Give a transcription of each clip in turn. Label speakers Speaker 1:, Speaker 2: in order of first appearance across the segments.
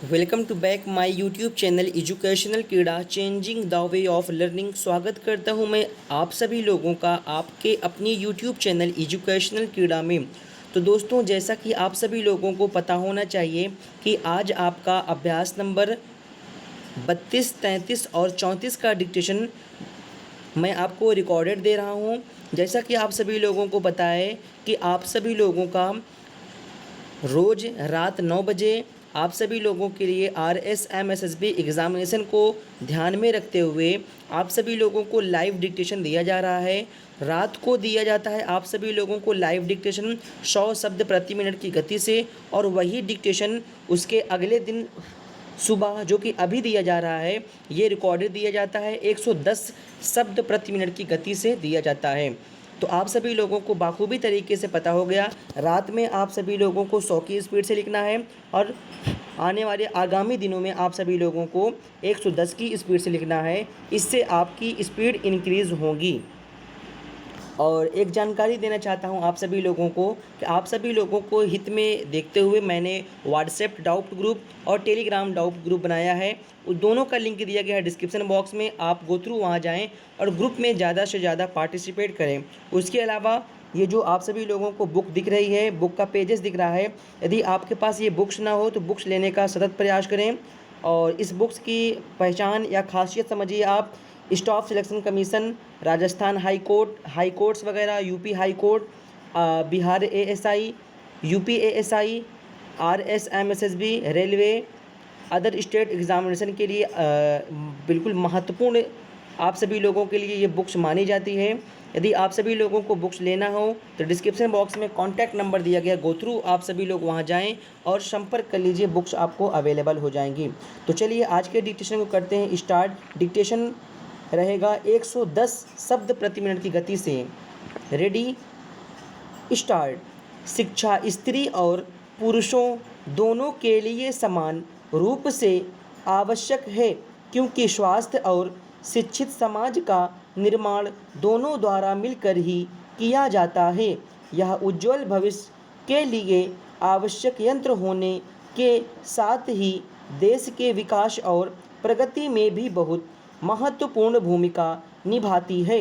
Speaker 1: Welcome to back my YouTube channel educational कीड़ा changing the way of learning. स्वागत करता हूं मैं आप सभी लोगों का आपके अपनी यूट्यूब चैनल एजुकेशनल कीड़ा में। तो दोस्तों, जैसा कि आप सभी लोगों को पता होना चाहिए कि आज आपका अभ्यास नंबर 32, 33 और 34 का डिक्टेशन मैं आपको रिकॉर्डेड दे रहा हूं। जैसा कि आप सभी लोगों को पता है कि आप सभी लोगों का रोज़ रात 9 बजे आप सभी लोगों के लिए RSMSSB एग्ज़ामिनेशन को ध्यान में रखते हुए आप सभी लोगों को लाइव डिक्टेशन दिया जा रहा है। रात को दिया जाता है आप सभी लोगों को लाइव डिक्टेशन 100 शब्द प्रति मिनट की गति से, और वही डिक्टेशन उसके अगले दिन सुबह जो कि अभी दिया जा रहा है ये रिकॉर्डेड दिया जाता है 110 शब्द प्रति मिनट की गति से दिया जाता है। तो आप सभी लोगों को बाखूबी तरीके से पता हो गया, रात में आप सभी लोगों को 100 की स्पीड से लिखना है और आने वाले आगामी दिनों में आप सभी लोगों को 110 की स्पीड से लिखना है। इससे आपकी स्पीड इंक्रीज़ होगी। और एक जानकारी देना चाहता हूं आप सभी लोगों को कि आप सभी लोगों को हित में देखते हुए मैंने व्हाट्सएप डाउट ग्रुप और टेलीग्राम डाउट ग्रुप बनाया है। उस दोनों का लिंक दिया गया है डिस्क्रिप्शन बॉक्स में। आप गो थ्रू वहाँ जाएं और ग्रुप में ज़्यादा से ज़्यादा पार्टिसिपेट करें। उसके अलावा ये जो आप सभी लोगों को बुक दिख रही है, बुक का पेजेस दिख रहा है, यदि आपके पास ये बुक्स ना हो तो बुक्स लेने का सतत प्रयास करें। और इस बुक्स की पहचान या खासियत समझिए आप, staff selection commission, Rajasthan high courts वगैरह, UP high court, Bihar ASI, UP ASI, RSMSSB, railway, other state examination के लिए बिल्कुल महत्वपूर्ण आप सभी लोगों के लिए ये बुक्स मानी जाती है। यदि आप सभी लोगों को बुक्स लेना हो तो डिस्क्रिप्शन बॉक्स में कॉन्टैक्ट नंबर दिया गया, गो थ्रू आप सभी लोग वहाँ जाएं और संपर्क कर लीजिए, बुक्स आपको अवेलेबल हो जाएंगी। तो चलिए आज के डिक्टेशन को करते हैं स्टार्ट। डिक्टेशन रहेगा 110 शब्द प्रति मिनट की गति से। Ready, start. शिक्षा स्त्री और पुरुषों दोनों के लिए समान रूप से आवश्यक है, क्योंकि स्वास्थ्य और शिक्षित समाज का निर्माण दोनों द्वारा मिलकर ही किया जाता है। यह उज्ज्वल भविष्य के लिए आवश्यक यंत्र होने के साथ ही देश के विकास और प्रगति में भी बहुत महत्वपूर्ण भूमिका निभाती है।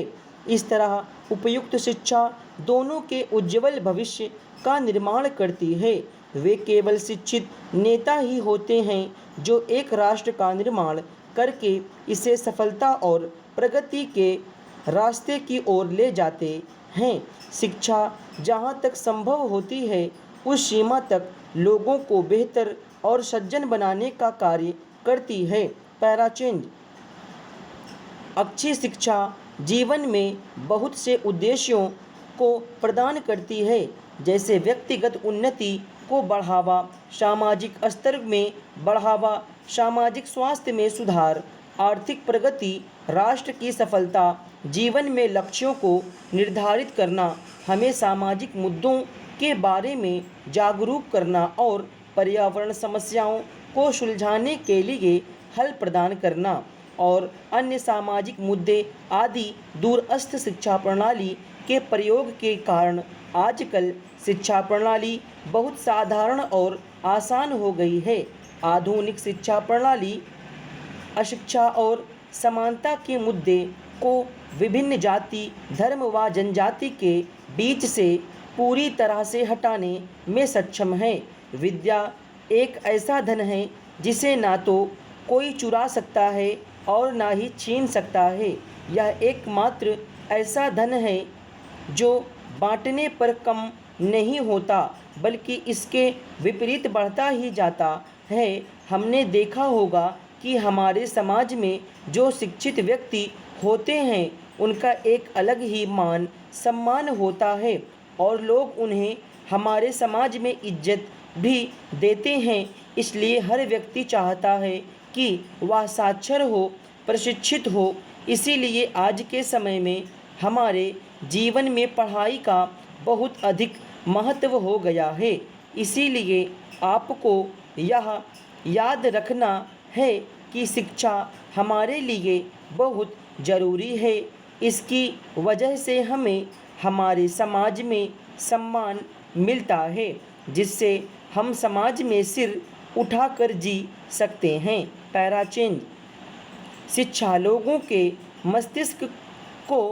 Speaker 1: इस तरह उपयुक्त शिक्षा दोनों के उज्ज्वल भविष्य का निर्माण करती है। वे केवल शिक्षित नेता ही होते हैं जो एक राष्ट्र का निर्माण करके इसे सफलता और प्रगति के रास्ते की ओर ले जाते हैं। शिक्षा जहाँ तक संभव होती है उस सीमा तक लोगों को बेहतर और सज्जन बनाने का कार्य करती है। Para change. अच्छी शिक्षा जीवन में बहुत से उद्देश्यों को प्रदान करती है, जैसे व्यक्तिगत उन्नति को बढ़ावा, सामाजिक स्तर में बढ़ावा, सामाजिक स्वास्थ्य में सुधार, आर्थिक प्रगति, राष्ट्र की सफलता, जीवन में लक्ष्यों को निर्धारित करना, हमें सामाजिक मुद्दों के बारे में जागरूक करना और पर्यावरण समस्याओं को सुलझाने के लिए हल प्रदान करना और अन्य सामाजिक मुद्दे आदि। दूरस्थ शिक्षा प्रणाली के प्रयोग के कारण आजकल शिक्षा प्रणाली बहुत साधारण और आसान हो गई है। आधुनिक शिक्षा प्रणाली अशिक्षा और समानता के मुद्दे को विभिन्न जाति, धर्म व जनजाति के बीच से पूरी तरह से हटाने में सक्षम है। विद्या एक ऐसा धन है जिसे ना तो कोई चुरा सकता है और ना ही छीन सकता है। यह एकमात्र ऐसा धन है जो बांटने पर कम नहीं होता, बल्कि इसके विपरीत बढ़ता ही जाता है। हमने देखा होगा कि हमारे समाज में जो शिक्षित व्यक्ति होते हैं उनका एक अलग ही मान सम्मान होता है और लोग उन्हें हमारे समाज में इज्जत भी देते हैं। इसलिए हर व्यक्ति चाहता है कि वह साक्षर हो, प्रशिक्षित हो। इसीलिए आज के समय में हमारे जीवन में पढ़ाई का बहुत अधिक महत्व हो गया है। इसीलिए आपको यह याद रखना है कि शिक्षा हमारे लिए बहुत ज़रूरी है। इसकी वजह से हमें हमारे समाज में सम्मान मिलता है, जिससे हम समाज में सिर उठाकर जी सकते हैं। Para change. शिक्षा लोगों के मस्तिष्क को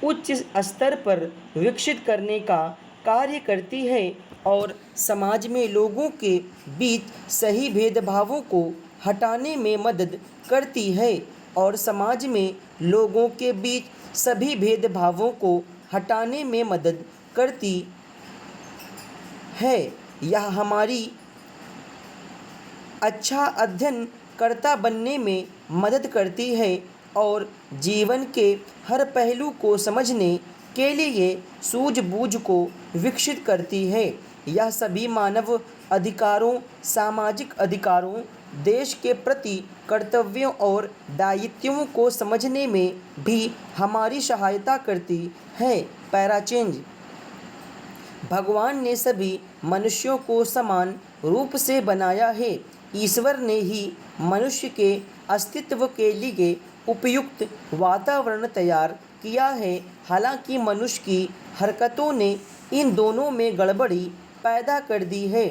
Speaker 1: उच्च स्तर पर विकसित करने का कार्य करती है और समाज में लोगों के बीच सही भेदभावों को हटाने में मदद करती है और समाज में लोगों के बीच सभी भेदभावों को हटाने में मदद करती है। यह हमारी अच्छा अध्ययनकर्ता बनने में मदद करती है और जीवन के हर पहलू को समझने के लिए सूझबूझ को विकसित करती है। यह सभी मानव अधिकारों, सामाजिक अधिकारों, देश के प्रति कर्तव्यों और दायित्वों को समझने में भी हमारी सहायता करती है। Para change. भगवान ने सभी मनुष्यों को समान रूप से बनाया है। ईश्वर ने ही मनुष्य के अस्तित्व के लिए उपयुक्त वातावरण तैयार किया है। हालांकि मनुष्य की हरकतों ने इन दोनों में गड़बड़ी पैदा कर दी है।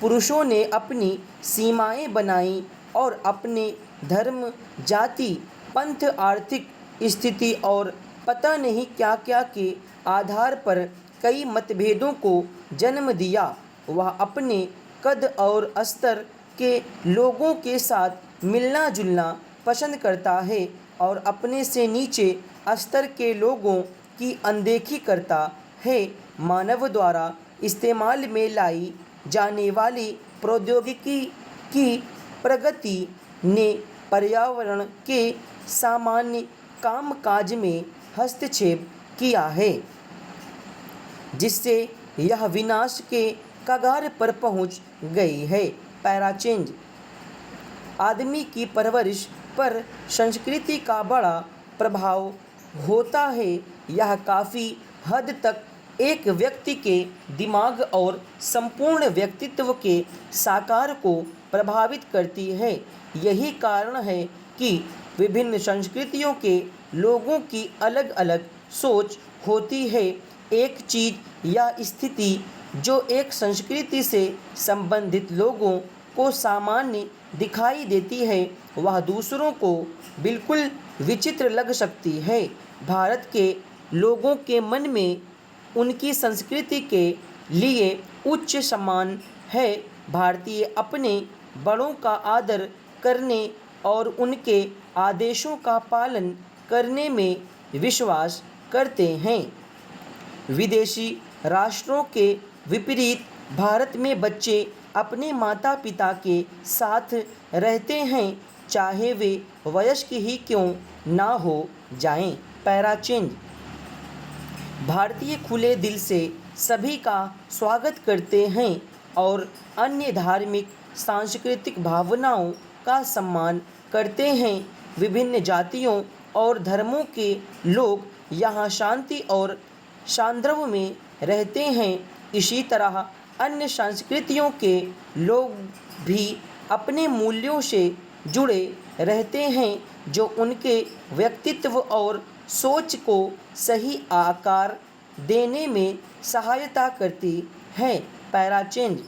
Speaker 1: पुरुषों ने अपनी सीमाएं बनाई और अपने धर्म, जाति, पंथ, आर्थिक स्थिति और पता नहीं क्या क्या के आधार पर कई मतभेदों को जन्म दिया। वह अपने कद और स्तर के लोगों के साथ मिलना जुलना पसंद करता है और अपने से नीचे स्तर के लोगों की अनदेखी करता है। मानव द्वारा इस्तेमाल में लाई जाने वाली प्रौद्योगिकी की प्रगति ने पर्यावरण के सामान्य कामकाज में हस्तक्षेप किया है, जिससे यह विनाश के कगार पर पहुंच गई है। Para change. आदमी की परवरिश पर संस्कृति का बड़ा प्रभाव होता है। यह काफ़ी हद तक एक व्यक्ति के दिमाग और संपूर्ण व्यक्तित्व के साकार को प्रभावित करती है। यही कारण है कि विभिन्न संस्कृतियों के लोगों की अलग अलग सोच होती है। एक चीज़ या स्थिति जो एक संस्कृति से संबंधित लोगों को सामान्य दिखाई देती है, वह दूसरों को बिल्कुल विचित्र लग सकती है। भारत के लोगों के मन में उनकी संस्कृति के लिए उच्च सम्मान है। भारतीय अपने बड़ों का आदर करने और उनके आदेशों का पालन करने में विश्वास करते हैं। विदेशी राष्ट्रों के विपरीत भारत में बच्चे अपने माता पिता के साथ रहते हैं, चाहे वे वयस्क ही क्यों ना हो जाएं। Para change. भारतीय खुले दिल से सभी का स्वागत करते हैं और अन्य धार्मिक सांस्कृतिक भावनाओं का सम्मान करते हैं। विभिन्न जातियों और धर्मों के लोग यहाँ शांति और सान्द्रव में रहते हैं। इसी तरह अन्य संस्कृतियों के लोग भी अपने मूल्यों से जुड़े रहते हैं, जो उनके व्यक्तित्व और सोच को सही आकार देने में सहायता करती है। Para change.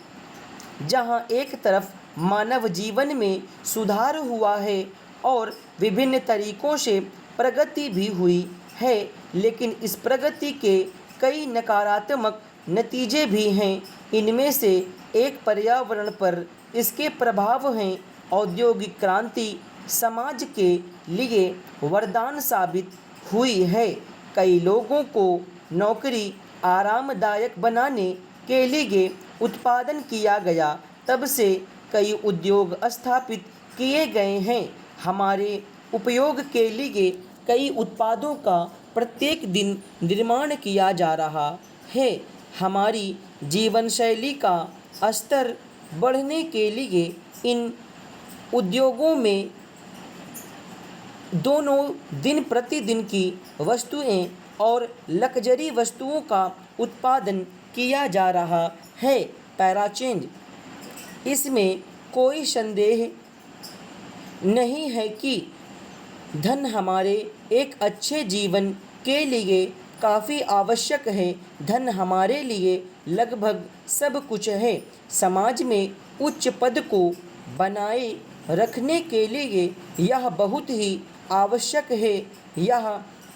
Speaker 1: जहाँ एक तरफ मानव जीवन में सुधार हुआ है और विभिन्न तरीकों से प्रगति भी हुई है, लेकिन इस प्रगति के कई नकारात्मक नतीजे भी हैं। इनमें से एक पर्यावरण पर इसके प्रभाव हैं। औद्योगिक क्रांति समाज के लिए वरदान साबित हुई है। कई लोगों को नौकरी आरामदायक बनाने के लिए उत्पादन किया गया, तब से कई उद्योग स्थापित किए गए हैं। हमारे उपयोग के लिए कई उत्पादों का प्रत्येक दिन निर्माण किया जा रहा है। हमारी जीवन शैली का स्तर बढ़ने के लिए इन उद्योगों में दोनों दिन प्रतिदिन की वस्तुएं और लग्जरी वस्तुओं का उत्पादन किया जा रहा है। Para change. इसमें कोई संदेह नहीं है कि धन हमारे एक अच्छे जीवन के लिए काफ़ी आवश्यक है। धन हमारे लिए लगभग सब कुछ है। समाज में उच्च पद को बनाए रखने के लिए यह बहुत ही आवश्यक है। यह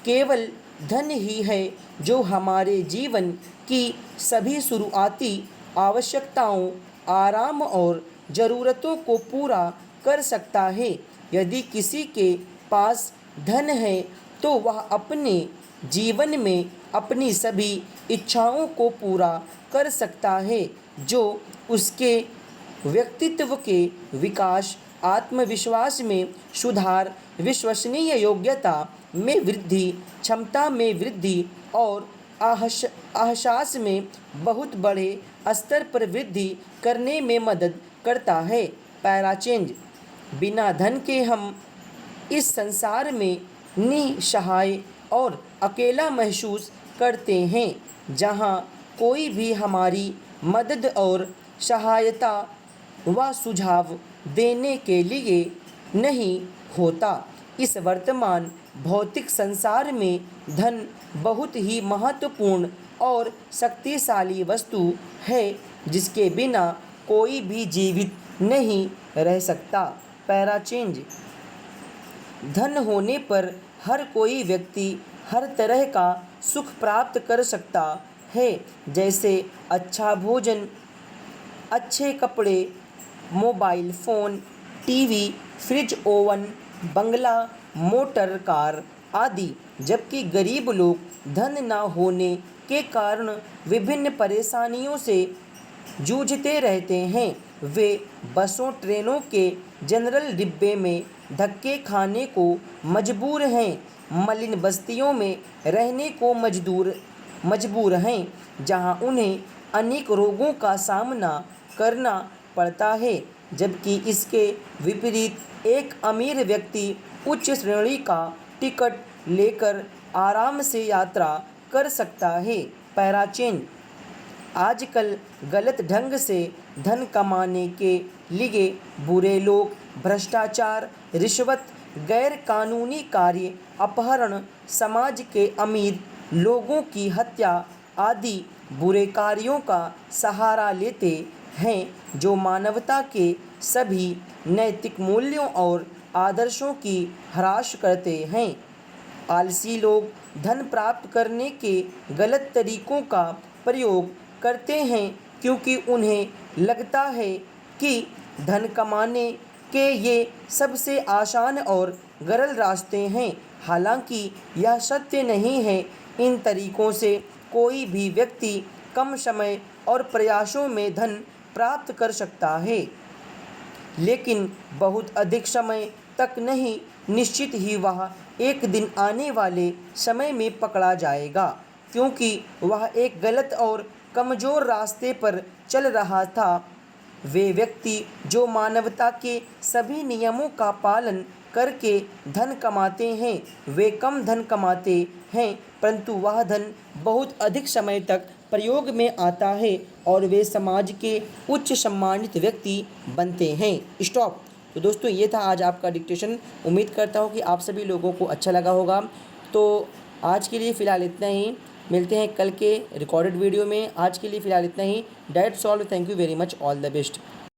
Speaker 1: केवल धन ही है जो हमारे जीवन की सभी शुरुआती आवश्यकताओं, आराम और ज़रूरतों को पूरा कर सकता है। यदि किसी के पास धन है तो वह अपने जीवन में अपनी सभी इच्छाओं को पूरा कर सकता है, जो उसके व्यक्तित्व के विकास, आत्मविश्वास में सुधार, विश्वसनीय योग्यता में वृद्धि, क्षमता में वृद्धि और एहसास में बहुत बड़े स्तर पर वृद्धि करने में मदद करता है। पैराचेंज। बिना धन के हम इस संसार में निसहाय और अकेला महसूस करते हैं, जहाँ कोई भी हमारी मदद और सहायता व सुझाव देने के लिए नहीं होता। इस वर्तमान भौतिक संसार में धन बहुत ही महत्वपूर्ण और शक्तिशाली वस्तु है, जिसके बिना कोई भी जीवित नहीं रह सकता। पैराचेंज। धन होने पर हर कोई व्यक्ति हर तरह का सुख प्राप्त कर सकता है, जैसे अच्छा भोजन, अच्छे कपड़े, mobile phone, TV, fridge, oven, बंगला, मोटर कार आदि। जबकि गरीब लोग धन न होने के कारण विभिन्न परेशानियों से जूझते रहते हैं। वे बसों, ट्रेनों के जनरल डिब्बे में धक्के खाने को मजबूर हैं, मलिन बस्तियों में रहने को मजबूर हैं, जहां उन्हें अनेक रोगों का सामना करना पड़ता है। जबकि इसके विपरीत एक अमीर व्यक्ति उच्च श्रेणी का टिकट लेकर आराम से यात्रा कर सकता है। पैराचेंज। आजकल गलत ढंग से धन कमाने के लिए बुरे लोग भ्रष्टाचार, रिश्वत, गैर कानूनी कार्य, अपहरण, समाज के अमीर लोगों की हत्या आदि बुरे कार्यों का सहारा लेते हैं, जो मानवता के सभी नैतिक मूल्यों और आदर्शों की ह्रास करते हैं। आलसी लोग धन प्राप्त करने के गलत तरीकों का प्रयोग करते हैं, क्योंकि उन्हें लगता है कि धन कमाने के ये सबसे आसान और सरल रास्ते हैं। हालांकि यह सत्य नहीं है। इन तरीकों से कोई भी व्यक्ति कम समय और प्रयासों में धन प्राप्त कर सकता है, लेकिन बहुत अधिक समय तक नहीं। निश्चित ही वह एक दिन आने वाले समय में पकड़ा जाएगा, क्योंकि वह एक गलत और कमज़ोर रास्ते पर चल रहा था। वे व्यक्ति जो मानवता के सभी नियमों का पालन करके धन कमाते हैं, वे कम धन कमाते हैं, परंतु वह धन बहुत अधिक समय तक प्रयोग में आता है और वे समाज के उच्च सम्मानित व्यक्ति बनते हैं। स्टॉप। तो दोस्तों, ये था आज आपका डिक्टेशन। उम्मीद करता हूँ कि आप सभी लोगों को अच्छा लगा होगा। तो आज के लिए फ़िलहाल इतना ही। मिलते हैं कल के रिकॉर्डेड वीडियो में। आज के लिए फ़िलहाल इतना ही। That's all. Thank you very much. All the best.